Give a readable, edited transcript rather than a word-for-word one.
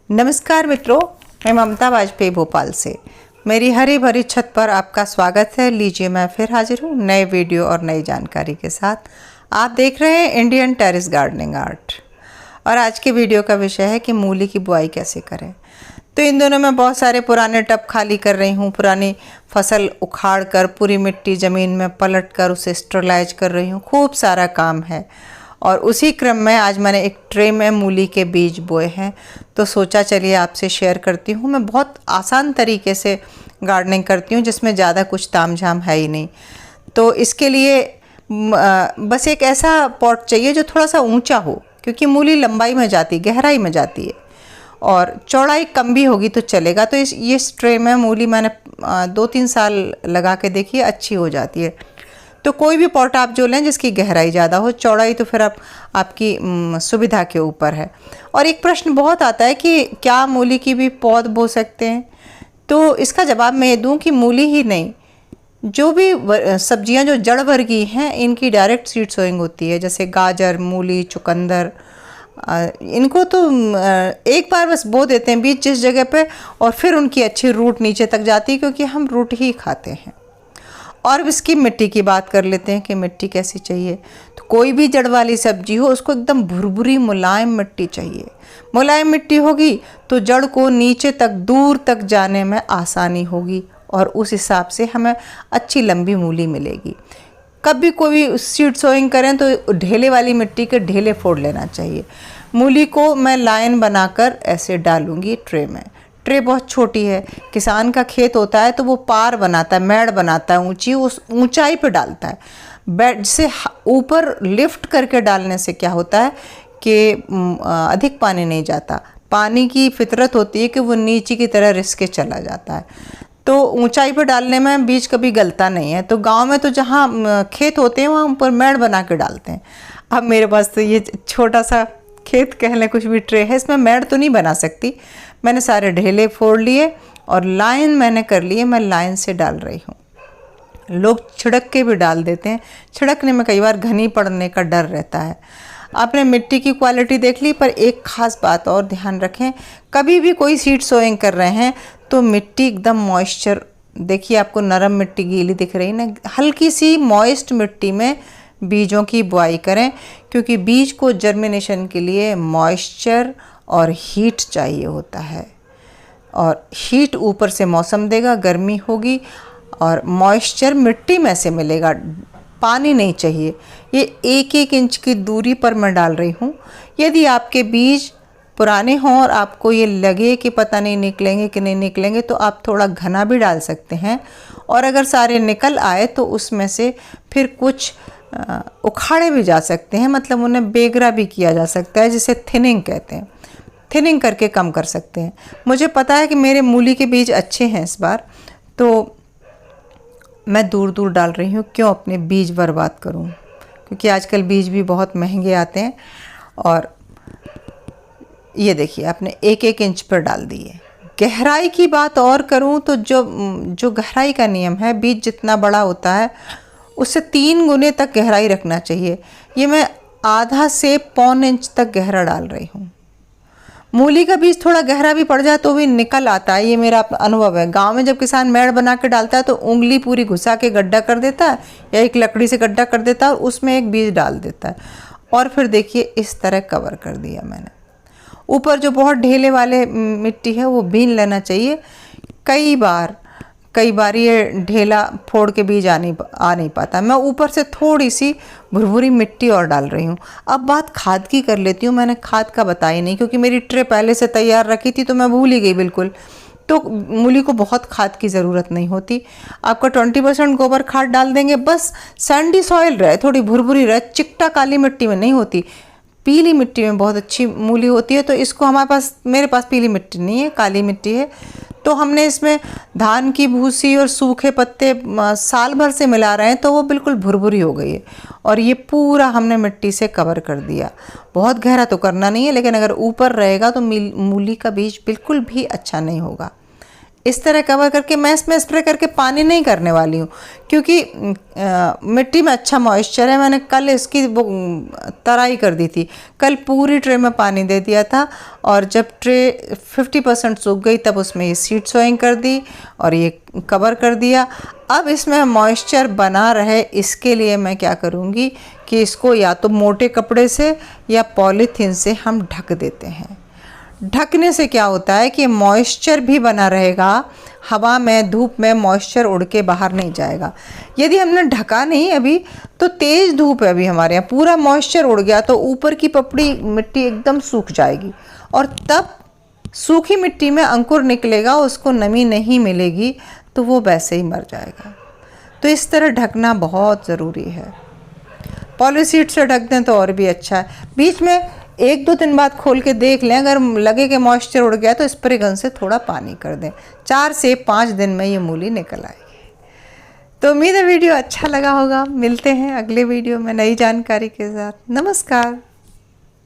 नमस्कार मित्रों, मैं ममता वाजपेयी भोपाल से। मेरी हरी भरी छत पर आपका स्वागत है। लीजिए, मैं फिर हाजिर हूँ नए वीडियो और नई जानकारी के साथ। आप देख रहे हैं इंडियन टेरेस गार्डनिंग आर्ट और आज के वीडियो का विषय है कि मूली की बुआई कैसे करें। तो इन दोनों में बहुत सारे पुराने टब खाली कर रही हूँ, पुरानी फसल उखाड़ कर पूरी मिट्टी ज़मीन में पलट कर उसे स्टरलाइज कर रही हूँ। खूब सारा काम है और उसी क्रम में आज मैंने एक ट्रे में मूली के बीज बोए हैं, तो सोचा चलिए आपसे शेयर करती हूँ। मैं बहुत आसान तरीके से गार्डनिंग करती हूँ जिसमें ज़्यादा कुछ तामझाम है ही नहीं। तो इसके लिए बस एक ऐसा पॉट चाहिए जो थोड़ा सा ऊंचा हो, क्योंकि मूली लंबाई में जाती, गहराई में जाती है और चौड़ाई कम भी होगी तो चलेगा। तो ये ट्रे में मूली मैंने 2-3 साल लगा के देखी, अच्छी हो जाती है। तो कोई भी पॉट आप जो लें जिसकी गहराई ज़्यादा हो, चौड़ाई तो फिर आपकी सुविधा के ऊपर है। और एक प्रश्न बहुत आता है कि क्या मूली की भी पौध बो सकते हैं? तो इसका जवाब मैं ये दूं कि मूली ही नहीं, जो भी सब्जियां जो जड़ वर्गीय हैं इनकी डायरेक्ट सीड सोइंग होती है। जैसे गाजर, मूली, चुकंदर, इनको तो एक बार बस बो देते हैं बीज जिस जगह पे, और फिर उनकी अच्छी रूट नीचे तक जाती है, क्योंकि हम रूट ही खाते हैं। और इसकी मिट्टी की बात कर लेते हैं कि मिट्टी कैसी चाहिए। तो कोई भी जड़ वाली सब्जी हो उसको एकदम भुरभुरी मुलायम मिट्टी चाहिए। मुलायम मिट्टी होगी तो जड़ को नीचे तक दूर तक जाने में आसानी होगी और उस हिसाब से हमें अच्छी लंबी मूली मिलेगी। कभी कोई सीड सोइंग करें तो ढेले वाली मिट्टी के ढेले फोड़ लेना चाहिए। मूली को मैं लाइन बनाकर ऐसे डालूंगी ट्रे में। ट्रे बहुत छोटी है, किसान का खेत होता है तो वो पार बनाता है, मेड़ बनाता है ऊंची, उस ऊंचाई पे डालता है। बेड से ऊपर लिफ्ट करके डालने से क्या होता है कि अधिक पानी नहीं जाता। पानी की फितरत होती है कि वो नीचे की तरह रिस के चला जाता है। तो ऊंचाई पर डालने में बीज कभी गलता नहीं है। तो गांव में तो जहाँ खेत होते हैं वहाँ ऊपर मेड़ बना के डालते हैं। अब मेरे पास तो ये छोटा सा खेत कह लें, कुछ भी ट्रे है, इसमें मेड़ तो नहीं बना सकती। मैंने सारे ढेले फोड़ लिए और लाइन मैंने कर लिए। मैं लाइन से डाल रही हूँ। लोग छिड़क के भी डाल देते हैं, छिड़कने में कई बार घनी पड़ने का डर रहता है। आपने मिट्टी की क्वालिटी देख ली, पर एक खास बात और ध्यान रखें, कभी भी कोई सीड सोइंग कर रहे हैं तो मिट्टी एकदम मॉइस्चर, देखिए आपको नरम मिट्टी गीली दिख रही ना, हल्की सी मॉइस्ट मिट्टी में बीजों की बुआई करें, क्योंकि बीज को जर्मिनेशन के लिए मॉइस्चर और हीट चाहिए होता है। और हीट ऊपर से मौसम देगा, गर्मी होगी, और मॉइस्चर मिट्टी में से मिलेगा, पानी नहीं चाहिए। ये 1-1 इंच की दूरी पर मैं डाल रही हूँ। यदि आपके बीज पुराने हों और आपको ये लगे कि पता नहीं निकलेंगे कि नहीं निकलेंगे, तो आप थोड़ा घना भी डाल सकते हैं। और अगर सारे निकल आए तो उसमें से फिर कुछ उखाड़े भी जा सकते हैं, मतलब उन्हें बेगरा भी किया जा सकता है, जिसे थिनिंग कहते हैं। थिनिंग करके कम कर सकते हैं। मुझे पता है कि मेरे मूली के बीज अच्छे हैं इस बार, तो मैं दूर दूर डाल रही हूँ। क्यों अपने बीज बर्बाद करूँ, क्योंकि आजकल बीज भी बहुत महंगे आते हैं। और ये देखिए आपने 1-1 इंच पर डाल दिए। गहराई की बात और करूँ तो जो गहराई का नियम है, बीज जितना बड़ा होता है उससे 3 गुने तक गहराई रखना चाहिए। ये मैं आधा से 1.25 इंच तक गहरा डाल रही हूँ। मूली का बीज थोड़ा गहरा भी पड़ जाए तो भी निकल आता है, ये मेरा अनुभव है। गांव में जब किसान मेड़ बना के डालता है तो उंगली पूरी घुसा के गड्ढा कर देता है या एक लकड़ी से गड्ढा कर देता है और उसमें एक बीज डाल देता है, और फिर देखिए इस तरह कवर कर दिया मैंने। ऊपर जो बहुत ढेले वाले मिट्टी है वो बीन लेना चाहिए। कई बार ये ढेला फोड़ के बीज आ नहीं पाता। मैं ऊपर से थोड़ी सी भुरभुरी मिट्टी और डाल रही हूँ। अब बात खाद की कर लेती हूँ। मैंने खाद का बताया नहीं, क्योंकि मेरी ट्रे पहले से तैयार रखी थी तो मैं भूल ही गई बिल्कुल। तो मूली को बहुत खाद की ज़रूरत नहीं होती। आपका 20% गोबर खाद डाल देंगे, बस सैंडी सॉइल रहे, थोड़ी भुरभुरी रहे, चिकटा काली मिट्टी में नहीं होती। पीली मिट्टी में बहुत अच्छी मूली होती है। तो इसको मेरे पास पीली मिट्टी नहीं है, काली मिट्टी है। तो हमने इसमें धान की भूसी और सूखे पत्ते साल भर से मिला रहे हैं, तो वो बिल्कुल भुरभुरी हो गई है। और ये पूरा हमने मिट्टी से कवर कर दिया। बहुत गहरा तो करना नहीं है, लेकिन अगर ऊपर रहेगा तो मूली का बीज बिल्कुल भी अच्छा नहीं होगा। इस तरह कवर करके मैं इसमें स्प्रे करके पानी नहीं करने वाली हूँ, क्योंकि मिट्टी में अच्छा मॉइस्चर है। मैंने कल इसकी तराई कर दी थी, कल पूरी ट्रे में पानी दे दिया था, और जब ट्रे 50% सूख गई तब उसमें ये सीड सोइंग कर दी और ये कवर कर दिया। अब इसमें मॉइस्चर बना रहे, इसके लिए मैं क्या करूँगी कि इसको या तो मोटे कपड़े से या पॉलीथीन से हम ढक देते हैं। ढकने से क्या होता है कि मॉइस्चर भी बना रहेगा, हवा में धूप में मॉइस्चर उड़ के बाहर नहीं जाएगा। यदि हमने ढका नहीं अभी, तो तेज़ धूप है अभी हमारे यहाँ, पूरा मॉइस्चर उड़ गया तो ऊपर की पपड़ी मिट्टी एकदम सूख जाएगी, और तब सूखी मिट्टी में अंकुर निकलेगा, उसको नमी नहीं मिलेगी तो वो वैसे ही मर जाएगा। तो इस तरह ढकना बहुत ज़रूरी है। पॉलीसीट से ढक दें तो और भी अच्छा है। बीच में 1-2 दिन बाद खोल के देख लें, अगर लगे कि मॉइस्चर उड़ गया तो स्प्रे गन से थोड़ा पानी कर दें। 4 से 5 दिन में ये मूली निकल आएगी। तो उम्मीद है वीडियो अच्छा लगा होगा। मिलते हैं अगले वीडियो में नई जानकारी के साथ। नमस्कार।